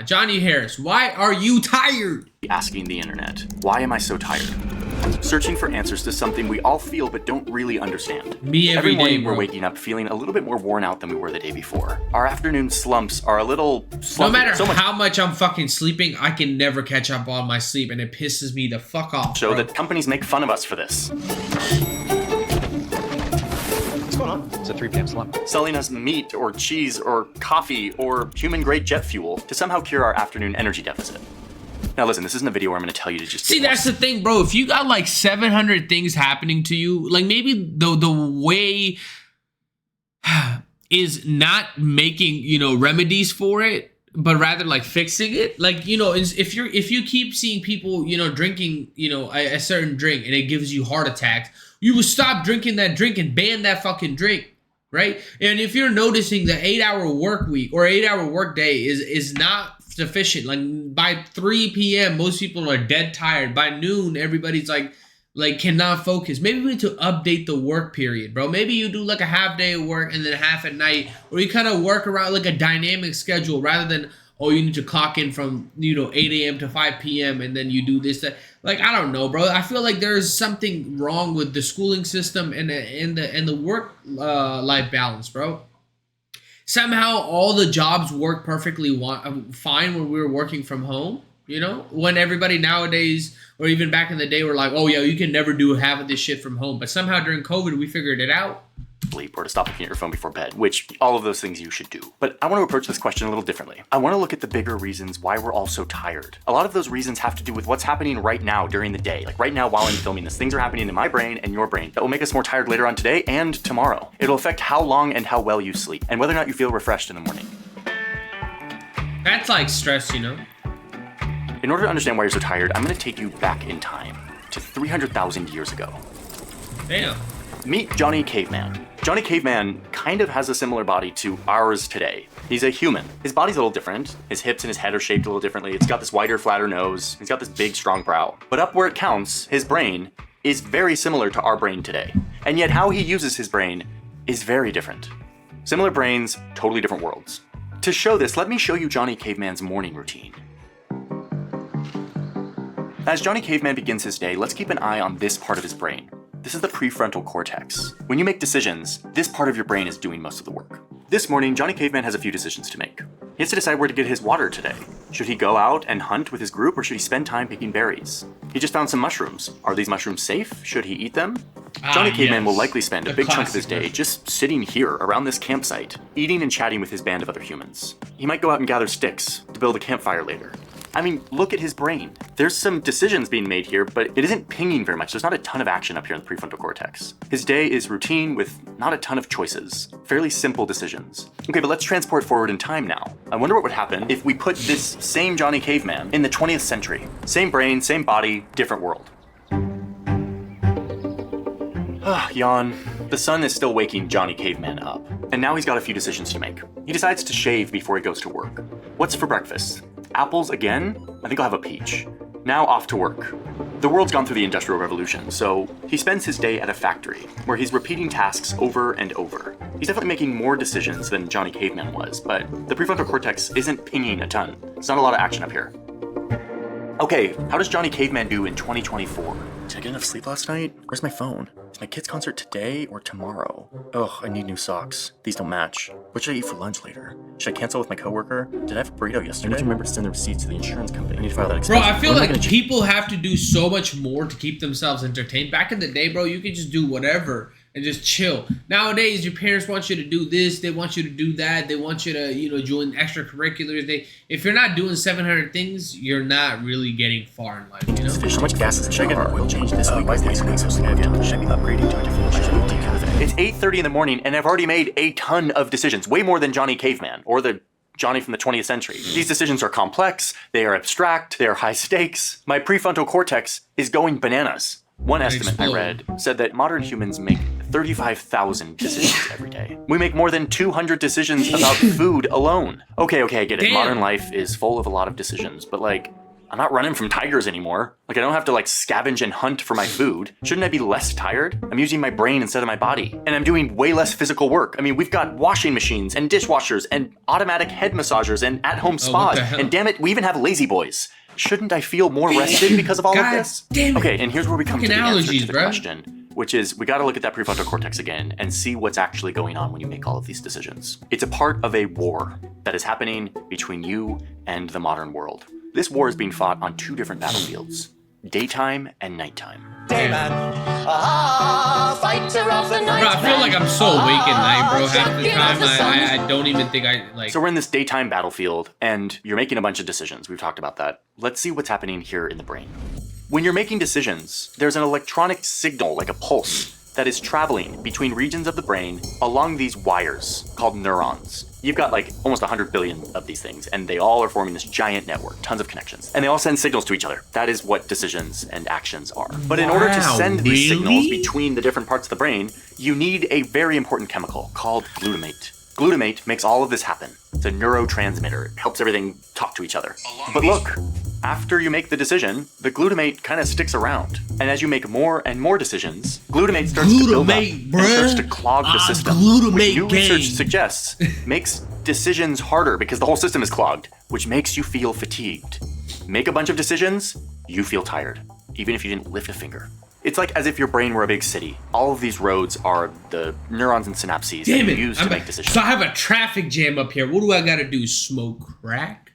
Johnny Harris, why are you tired? Asking the internet, why am I so tired? Searching for answers to something we all feel but don't really understand. Me every morning day, we're waking up feeling a little bit more worn out than we were the day before. Our afternoon slumps are a little slumpier. No matter how much I'm fucking sleeping, I can never catch up on my sleep, and it pisses me the fuck off. Show that companies make fun of us for this. What's going on? It's a 3 p.m. slump. Selling us meat or cheese or coffee or human-grade jet fuel to somehow cure our afternoon energy deficit. Now listen, this isn't a video where I'm going to tell you to just see. That's the thing, bro. If you got like 700 things happening to you, like maybe the way is not making remedies for it, but rather like fixing it. Like if you keep seeing people drinking a certain drink and it gives you heart attacks, you will stop drinking that drink and ban that fucking drink, right? And if you're noticing the 8-hour work week or 8-hour work day is not sufficient, like by 3 p.m. most people are dead tired. By noon everybody's like cannot focus. Maybe we need to update the work period, bro. Maybe you do like a half day of work and then half at night, or you kind of work around like a dynamic schedule rather than you need to clock in from 8 a.m. to 5 p.m. and then you do this, that. Like, I don't know, bro. I feel like there's something wrong with the schooling system and the work life balance, bro. Somehow all the jobs work perfectly fine when we were working from home, when everybody nowadays, or even back in the day, were like, oh yeah, you can never do half of this shit from home. But somehow during COVID, we figured it out. Sleep or to stop looking at your phone before bed, which all of those things you should do. But I want to approach this question a little differently. I want to look at the bigger reasons why we're all so tired. A lot of those reasons have to do with what's happening right now during the day. Like right now while I'm filming this, things are happening in my brain and your brain that will make us more tired later on today and tomorrow. It'll affect how long and how well you sleep and whether or not you feel refreshed in the morning. That's like stress, In order to understand why you're so tired, I'm going to take you back in time to 300,000 years ago. Damn. Meet Johnny Caveman. Johnny Caveman kind of has a similar body to ours today. He's a human. His body's a little different. His hips and his head are shaped a little differently. It's got this wider, flatter nose. He's got this big, strong brow. But up where it counts, his brain is very similar to our brain today. And yet how he uses his brain is very different. Similar brains, totally different worlds. To show this, let me show you Johnny Caveman's morning routine. As Johnny Caveman begins his day, let's keep an eye on this part of his brain. This is the prefrontal cortex. When you make decisions, this part of your brain is doing most of the work. This morning, Johnny Caveman has a few decisions to make. He has to decide where to get his water today. Should he go out and hunt with his group, or should he spend time picking berries? He just found some mushrooms. Are these mushrooms safe? Should he eat them? Johnny Caveman will likely spend a big chunk of his day just sitting here around this campsite, eating and chatting with his band of other humans. He might go out and gather sticks to build a campfire later. I mean, look at his brain. There's some decisions being made here, but it isn't pinging very much. There's not a ton of action up here in the prefrontal cortex. His day is routine with not a ton of choices. Fairly simple decisions. Okay, but let's transport forward in time now. I wonder what would happen if we put this same Johnny Caveman in the 20th century. Same brain, same body, different world. Yawn. The sun is still waking Johnny Caveman up. And now he's got a few decisions to make. He decides to shave before he goes to work. What's for breakfast? Apples again? I think I'll have a peach. Now off to work. The world's gone through the Industrial Revolution, so he spends his day at a factory, where he's repeating tasks over and over. He's definitely making more decisions than Johnny Caveman was, but the prefrontal cortex isn't pinging a ton. There's not a lot of action up here. Okay, how does Johnny Caveman do in 2024? Did I get enough sleep last night? Where's my phone? Is my kid's concert today or tomorrow? Ugh, I need new socks. These don't match. What should I eat for lunch later? Should I cancel with my coworker? Did I have a burrito yesterday? I need to remember to send the receipts to the insurance company. I need to file that expense. Bro, I feel like people have to do so much more to keep themselves entertained. Back in the day, bro, you could just do whatever and just chill. Nowadays, your parents want you to do this, they want you to do that, they want you to, join extracurriculars. If you're not doing 700 things, you're not really getting far in life, How much gas is in the car? Oil change this week. Why is the ice cream so significant? Should I be upgrading to a different machine? It's 8:30 in the morning, and I've already made a ton of decisions, way more than Johnny Caveman, or the Johnny from the 20th century. These decisions are complex, they are abstract, they are high stakes. My prefrontal cortex is going bananas. One estimate I read said that modern humans make 35,000 decisions every day. We make more than 200 decisions about food alone. Okay, I get it. Modern life is full of a lot of decisions, but I'm not running from tigers anymore. Like, I don't have to like scavenge and hunt for my food. Shouldn't I be less tired? I'm using my brain instead of my body. And I'm doing way less physical work. I mean, we've got washing machines and dishwashers and automatic head massagers and at-home spas. And damn it, we even have lazy boys. Shouldn't I feel more rested because of all of this? Damn it. Okay, and here's where we come to the answer to the bro. question, which is we gotta look at that prefrontal cortex again and see what's actually going on when you make all of these decisions. It's a part of a war that is happening between you and the modern world. This war is being fought on two different battlefields, daytime and nighttime. Dayman, fighter of the night. Bro, I feel like I'm so awake at night, bro. Half the time, I don't even think I like. So we're in this daytime battlefield, and you're making a bunch of decisions. We've talked about that. Let's see what's happening here in the brain. When you're making decisions, there's an electronic signal, like a pulse, that is traveling between regions of the brain along these wires called neurons. You've got like almost 100 billion of these things, and they all are forming this giant network, tons of connections. And they all send signals to each other. That is what decisions and actions are. But in order to send these signals between the different parts of the brain, you need a very important chemical called glutamate. Glutamate makes all of this happen. It's a neurotransmitter. It helps everything talk to each other. But look, after you make the decision, the glutamate kind of sticks around. And as you make more and more decisions, glutamate starts to build up and starts to clog the system. Which new research suggests makes decisions harder because the whole system is clogged, which makes you feel fatigued. Make a bunch of decisions, you feel tired, even if you didn't lift a finger. It's like as if your brain were a big city. All of these roads are the neurons and synapses that you use to make decisions. So I have a traffic jam up here. What do I gotta do? Smoke crack?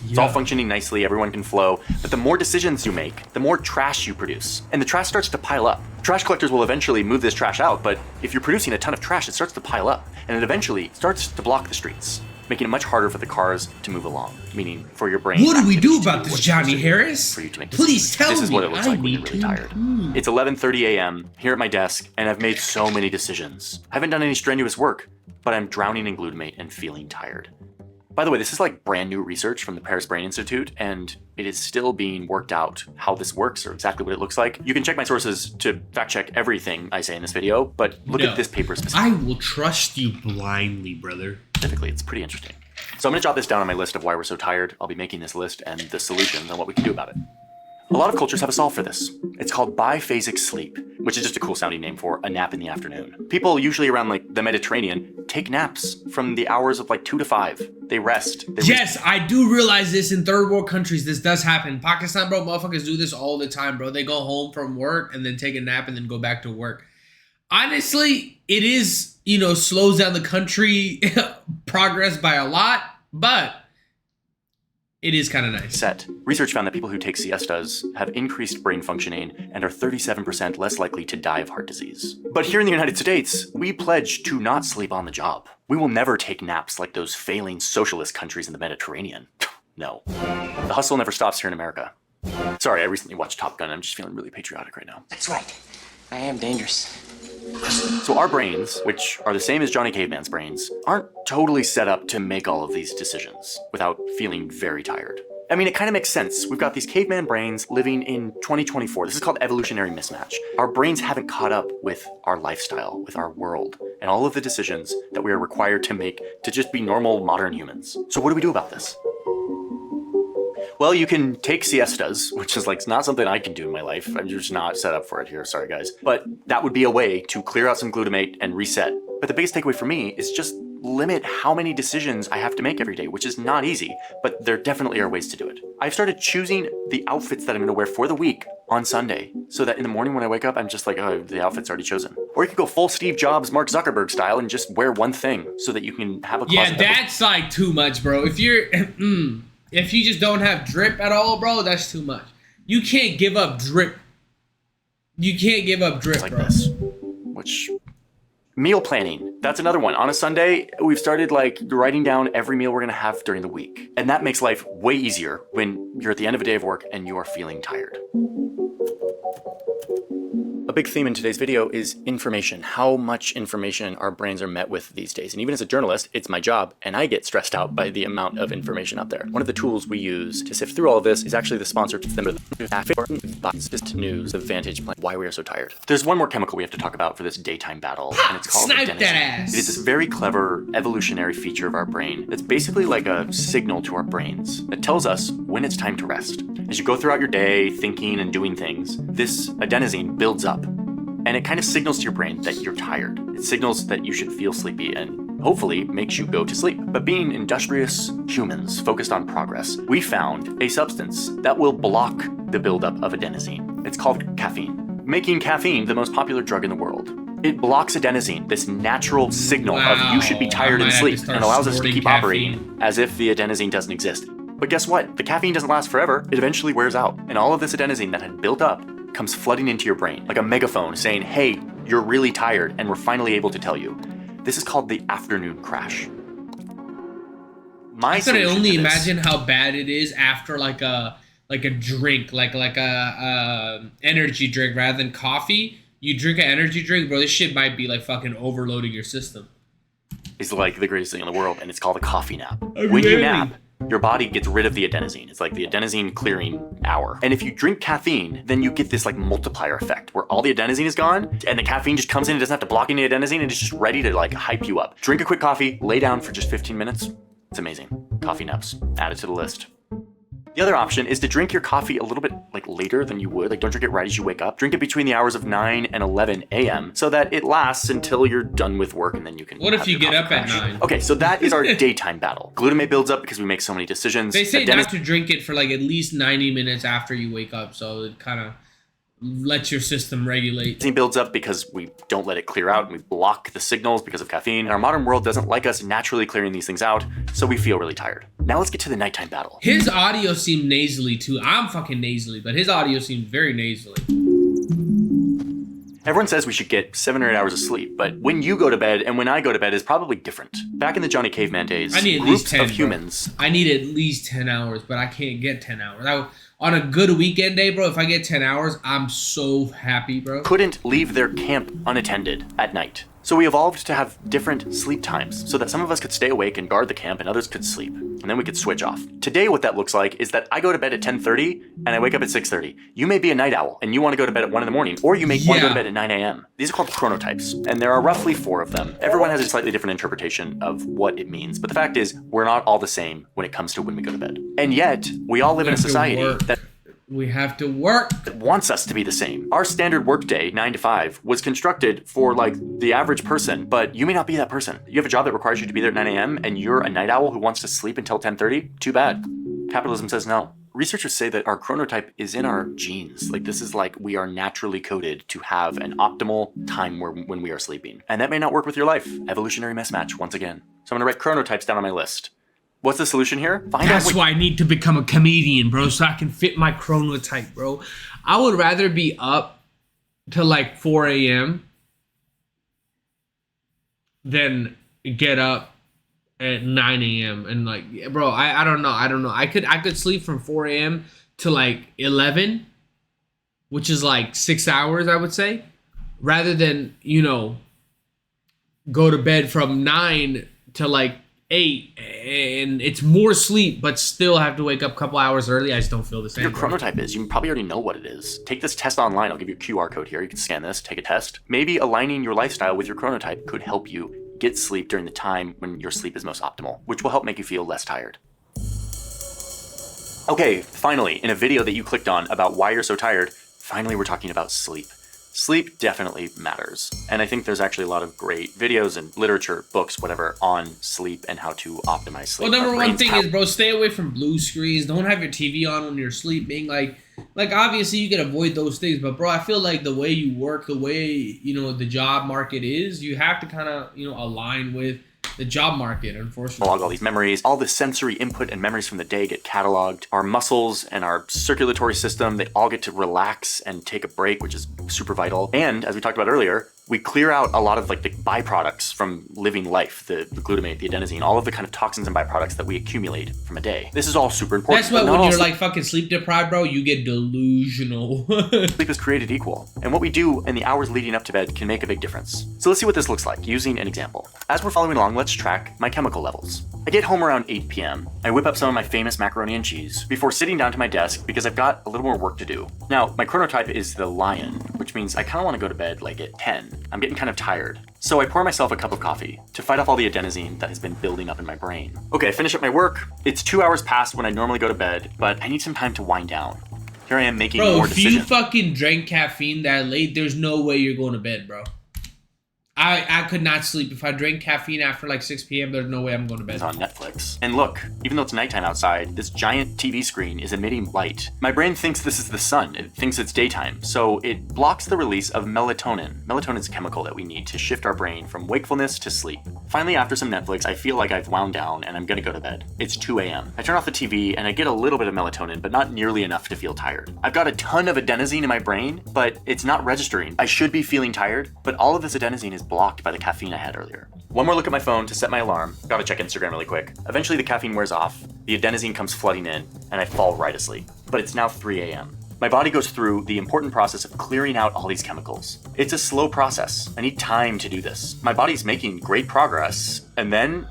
It's all functioning nicely, everyone can flow, but the more decisions you make, the more trash you produce. And the trash starts to pile up. Trash collectors will eventually move this trash out, but if you're producing a ton of trash, it starts to pile up, and it eventually starts to block the streets, making it much harder for the cars to move along, meaning for your brain. What do we do about this, Johnny Harris? For you to make Please tell me. This is what it looks like when you're really tired. It's 11:30 a.m. here at my desk, and I've made so many decisions. I haven't done any strenuous work, but I'm drowning in glutamate and feeling tired. By the way, this is like brand new research from the Paris Brain Institute, and it is still being worked out how this works or exactly what it looks like. You can check my sources to fact check everything I say in this video, but look at this paper specifically. I will trust you blindly, brother. Specifically, it's pretty interesting. So I'm gonna jot this down on my list of why we're so tired. I'll be making this list and the solutions on what we can do about it. A lot of cultures have a solve for this. It's called biphasic sleep, which is just a cool sounding name for a nap in the afternoon. People usually around like the Mediterranean take naps from the hours of like 2 to 5. They rest. Yes, I do realize this in third world countries. This does happen. Pakistan, bro, motherfuckers do this all the time, bro. They go home from work and then take a nap and then go back to work. Honestly, it is, slows down the country progress by a lot, but it is kind of nice. Research found that people who take siestas have increased brain functioning and are 37% less likely to die of heart disease. But here in the United States, we pledge to not sleep on the job. We will never take naps like those failing socialist countries in the Mediterranean. No. The hustle never stops here in America. Sorry, I recently watched Top Gun. I'm just feeling really patriotic right now. That's right. I am dangerous. So our brains, which are the same as Johnny Caveman's brains, aren't totally set up to make all of these decisions without feeling very tired. I mean, it kind of makes sense. We've got these caveman brains living in 2024. This is called evolutionary mismatch. Our brains haven't caught up with our lifestyle, with our world, and all of the decisions that we are required to make to just be normal modern humans. So what do we do about this? Well, you can take siestas, which is like not something I can do in my life. I'm just not set up for it here. Sorry, guys. But that would be a way to clear out some glutamate and reset. But the biggest takeaway for me is just limit how many decisions I have to make every day, which is not easy, but there definitely are ways to do it. I've started choosing the outfits that I'm going to wear for the week on Sunday, so that in the morning when I wake up, I'm just like, oh, the outfit's already chosen. Or you could go full Steve Jobs, Mark Zuckerberg style and just wear one thing so that you can have a closet. Yeah, that's like too much, bro. If you're... If you just don't have drip at all, bro, that's too much. You can't give up drip. You can't give up drip, like bro. This. Which, meal planning. That's another one. On a Sunday, we've started like writing down every meal we're gonna have during the week. And that makes life way easier when you're at the end of a day of work and you are feeling tired. A big theme in today's video is information. How much information our brains are met with these days. And even as a journalist, it's my job, and I get stressed out by the amount of information out there. One of the tools we use to sift through all of this is actually the sponsor to TheMr.MuncherShow News, the Vantage Plan, Why We Are So Tired. There's one more chemical we have to talk about for this daytime battle, and it's called Snipe adenosine. that ass. It is this very clever evolutionary feature of our brain that's basically like a signal to our brains that tells us when it's time to rest. As you go throughout your day, thinking and doing things, this adenosine builds up, and it kind of signals to your brain that you're tired. It signals that you should feel sleepy and hopefully makes you go to sleep. But being industrious humans focused on progress, we found a substance that will block the buildup of adenosine. It's called caffeine, making caffeine the most popular drug in the world. It blocks adenosine, this natural signal of you should be tired and sleep, and allows us to keep operating as if the adenosine doesn't exist. But guess what? The caffeine doesn't last forever. It eventually wears out. And all of this adenosine that had built up comes flooding into your brain like a megaphone saying, hey, you're really tired and we're finally able to tell you. This is called the afternoon crash. I could only imagine how bad it is after like a drink, like a energy drink rather than coffee. You drink an energy drink, bro, this shit might be like fucking overloading your system. It's like the greatest thing in the world, and it's called a coffee nap. When you nap, your body gets rid of the adenosine. It's like the adenosine clearing hour. And if you drink caffeine, then you get this like multiplier effect where all the adenosine is gone and the caffeine just comes in. It doesn't have to block any adenosine, and it's just ready to like hype you up. Drink a quick coffee, lay down for just 15 minutes. It's amazing. Coffee naps. Add it to the list. The other option is to drink your coffee a little bit like later than you would. Like don't drink it right as you wake up. Drink it between the hours of 9 and 11 a.m. so that it lasts until you're done with work and then you can. What if you get up at 9? Okay, so that is our daytime battle. Glutamate builds up because we make so many decisions. They say not to drink it for like at least 90 minutes after you wake up, so it kind of lets your system regulate. It builds up because we don't let it clear out and we block the signals because of caffeine. And our modern world doesn't like us naturally clearing these things out, so we feel really tired. Now let's get to the nighttime battle. His audio seemed nasally too. I'm fucking nasally, but his audio seemed very nasally. Everyone says we should get 7 or 8 hours of sleep, but when you go to bed and when I go to bed is probably different. Back in the Johnny Caveman days, I need at least 10 of humans. I need at least 10 hours, but I can't get 10 hours. On a good weekend day, bro, if I get 10 hours, I'm so happy, bro. Couldn't leave their camp unattended at night. So we evolved to have different sleep times so that some of us could stay awake and guard the camp and others could sleep. And then we could switch off. Today, what that looks like is that I go to bed at 10:30 and I wake up at 6:30. You may be a night owl and you want to go to bed at 1 in the morning, or you may want to go to bed at 9 a.m. These are called chronotypes, and there are roughly 4 of them. Everyone has a slightly different interpretation of what it means, but the fact is, we're not all the same when it comes to when we go to bed. And yet, we all live in a society that we have to work. Wants us to be the same. Our standard workday, 9 to 5, was constructed for like the average person, but you may not be that person. You have a job that requires you to be there at 9 a.m. and you're a night owl who wants to sleep until 10:30? Too bad. Capitalism says no. Researchers say that our chronotype is in our genes. Like this is like we are naturally coded to have an optimal time when we are sleeping. And that may not work with your life. Evolutionary mismatch once again. So I'm gonna write chronotypes down on my list. What's the solution here? That's why I need to become a comedian, bro, so I can fit my chronotype, bro. I would rather be up till like 4 a.m. than get up at 9 a.m. and like, bro, I don't know. I could sleep from 4 a.m. to like 11, which is like 6 hours, I would say, rather than, go to bed from 9 to like 8, and it's more sleep, but still have to wake up a couple hours early. I just don't feel the same. Your chronotype is, you probably already know what it is. Take this test online. I'll give you a QR code here. You can scan this, take a test. Maybe aligning your lifestyle with your chronotype could help you get sleep during the time when your sleep is most optimal, which will help make you feel less tired. Okay, finally, in a video that you clicked on about why you're so tired, finally we're talking about sleep. Sleep definitely matters. And I think there's actually a lot of great videos and literature, books, whatever, on sleep and how to optimize sleep. Well, number one thing is, bro, stay away from blue screens. Don't have your TV on when you're sleeping. Like obviously you can avoid those things, but bro, I feel like the way you work, the way, the job market is, you have to kind of, align with the job market, unfortunately. Log all these memories, all the sensory input and memories from the day get cataloged. Our muscles and our circulatory system, they all get to relax and take a break, which is super vital. And as we talked about earlier, we clear out a lot of like the byproducts from living life, the glutamate, the adenosine, all of the kind of toxins and byproducts that we accumulate from a day. This is all super important. That's why when you're like fucking sleep deprived, bro, you get delusional. Sleep is created equal, and what we do in the hours leading up to bed can make a big difference. So let's see what this looks like using an example. As we're following along, let's track my chemical levels. I get home around 8 p.m. I whip up some of my famous macaroni and cheese before sitting down to my desk because I've got a little more work to do. Now, my chronotype is the lion, which means I kind of want to go to bed like at 10. I'm getting kind of tired. So I pour myself a cup of coffee to fight off all the adenosine that has been building up in my brain. Okay, I finish up my work. It's 2 hours past when I normally go to bed, but I need some time to wind down. Here I am making more decisions. Bro, if you fucking drank caffeine that late, there's no way you're going to bed, bro. I could not sleep. If I drank caffeine after like 6 p.m., there's no way I'm going to bed. It's on Netflix. And look, even though it's nighttime outside, this giant TV screen is emitting light. My brain thinks this is the sun. It thinks it's daytime. So it blocks the release of melatonin. Melatonin is a chemical that we need to shift our brain from wakefulness to sleep. Finally, after some Netflix, I feel like I've wound down and I'm gonna go to bed. It's 2 a.m. I turn off the TV and I get a little bit of melatonin, but not nearly enough to feel tired. I've got a ton of adenosine in my brain, but it's not registering. I should be feeling tired, but all of this adenosine is blocked by the caffeine I had earlier. One more look at my phone to set my alarm. Gotta check Instagram really quick. Eventually the caffeine wears off, the adenosine comes flooding in, and I fall right asleep. But it's now 3 a.m. My body goes through the important process of clearing out all these chemicals. It's a slow process. I need time to do this. My body's making great progress, and then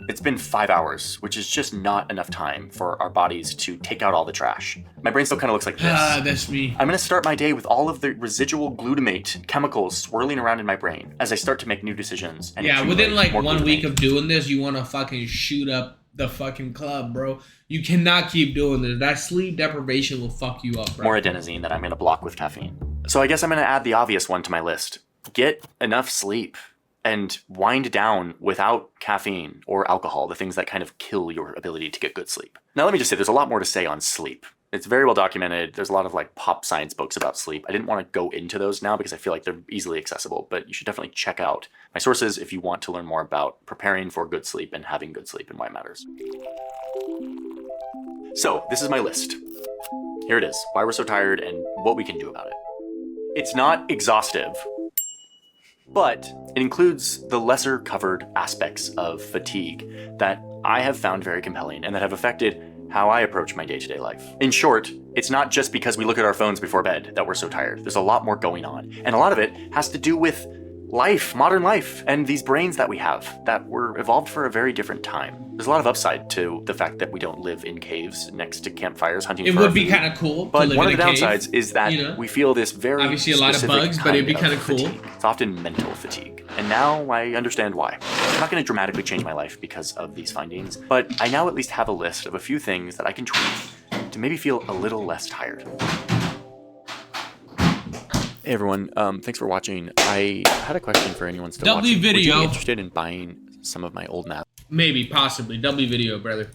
it's been 5 hours, which is just not enough time for our bodies to take out all the trash. My brain still kind of looks like this. That's me. I'm gonna start my day with all of the residual glutamate chemicals swirling around in my brain as I start to make new decisions. And yeah, within like 1 glutamate. week of doing this, you want to fucking shoot up the fucking club, bro. You cannot keep doing this. That sleep deprivation will fuck you up, bro. More adenosine that I'm gonna block with caffeine. So I guess I'm gonna add the obvious one to my list. Get enough sleep and wind down without caffeine or alcohol, the things that kind of kill your ability to get good sleep. Now let me just say, there's a lot more to say on sleep. It's very well documented. There's a lot of like pop science books about sleep. I didn't want to go into those now because I feel like they're easily accessible, but you should definitely check out my sources if you want to learn more about preparing for good sleep and having good sleep and why it matters. So this is my list. Here it is, why we're so tired and what we can do about it. It's not exhaustive, but it includes the lesser covered aspects of fatigue that I have found very compelling and that have affected how I approach my day-to-day life. In short, it's not just because we look at our phones before bed that we're so tired. There's a lot more going on. And a lot of it has to do with life, modern life, and these brains that we have that were evolved for a very different time. There's a lot of upside to the fact that we don't live in caves next to campfires hunting for our food. It would be kind of cool. But to one live of the in a cave, downsides is that we feel this very obviously a lot of specific bugs, but it'd be kind kind of cool. fatigue. It's often mental fatigue. And now I understand why. I'm not going to dramatically change my life because of these findings, but I now at least have a list of a few things that I can tweak to maybe feel a little less tired. Hey everyone, thanks for watching. I had a question for anyone still watching. Video. Would you be interested in buying some of my old math? Maybe, possibly. W video, brother.